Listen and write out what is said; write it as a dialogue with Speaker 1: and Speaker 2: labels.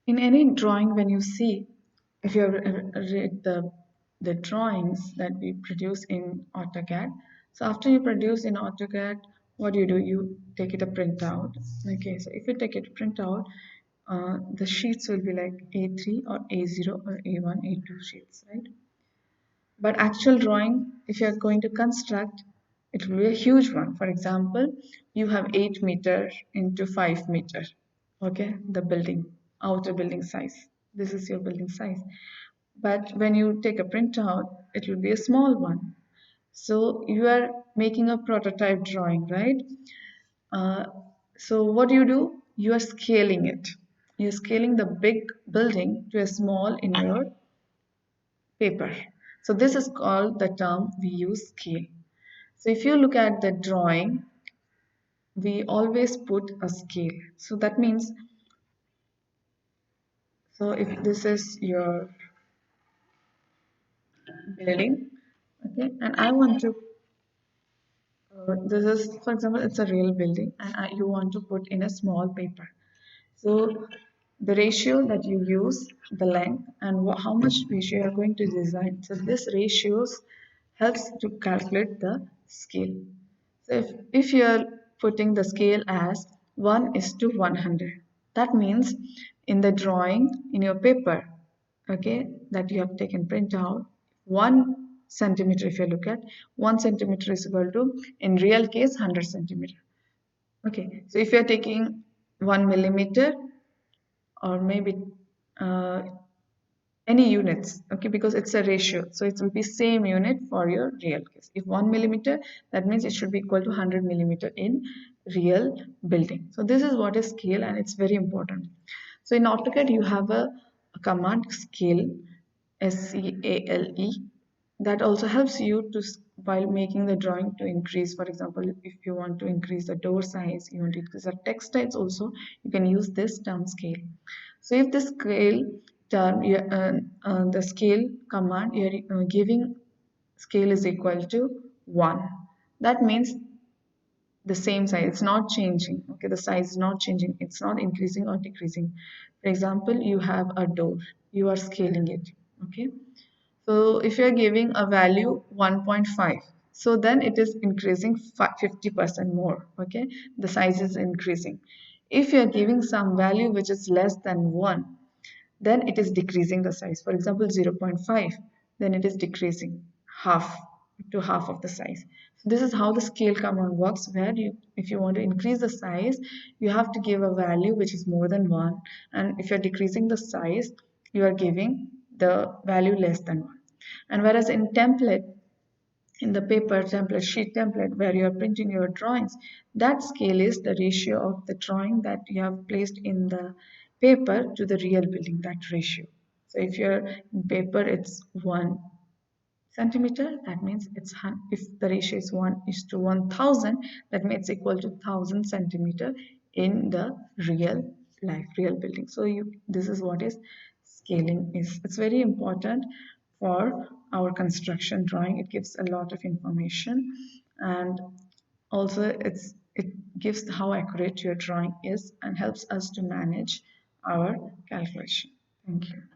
Speaker 1: In any drawing, when you see, if you have read the drawings that we produce in AutoCAD, so after you produce in AutoCAD, what do? You take it a printout. Okay, so if you take it printout, the sheets will be like A3 or A0 or A1, A2 sheets, right? But actual drawing, if you're going to construct, it will be a huge one. For example, you have 8 meter into 5 meter. Okay, the building, outer building size. This is your building size. But when you take a printout, it will be a small one. So you are making a prototype drawing, right? Uh, so what do? You are scaling it. You're scaling the big building to a small in your paper. So this is called the term we use scale. So if you look at the drawing, we always put a scale. So that means, so if this is your building, okay, and I want to, this is, for example, it's a real building, and you want to put in a small paper. So the ratio that you use, the length, and how much ratio you are going to design. So this ratios helps to calculate the scale. So if you are putting the scale as 1 is to 100, that means in the drawing in your paper, okay, that you have taken print out, 1 centimeter, if you look at 1 centimeter is equal to, in real case, 100 centimeter. Okay, so if you're taking 1 millimeter or maybe uh, any units, okay, because it's a ratio, so it will be same unit for your real case. If 1 millimeter, that means it should be equal to 100 millimeter in real building. So this is what is scale, and it's very important. So in AutoCAD, you have a command scale, SCALE, that also helps you to while making the drawing to increase. For example, if you want to increase the door size, you want to increase the text size also, you can use this term scale. So if the scale term, the scale command, you're giving scale is equal to 1. That means the same size, it's not changing. Okay, the size is not changing, it's not increasing or decreasing. For example, you have a door, you are scaling it. Okay, so if you're giving a value 1.5, so then it is increasing 50% more. Okay, the size is increasing. If you're giving some value which is less than 1, then it is decreasing the size. For example, 0.5, then it is decreasing half to half of the size. So this is how the scale command works, where you, if you want to increase the size, you have to give a value which is more than 1, and if you're decreasing the size, you are giving the value less than 1. And whereas in template, in the paper template, sheet template, where you are printing your drawings, that scale is the ratio of the drawing that you have placed in the paper to the real building, that ratio. So if you're in paper, it's 1 centimeter, that means it's, if the ratio is 1 is to 1000, that means it's equal to 1000 centimeter in the real life, real building. So you, this is what is scaling is. It's very important for our construction drawing. It gives a lot of information, and also it gives how accurate your drawing is and helps us to manage our calculation. Thank you.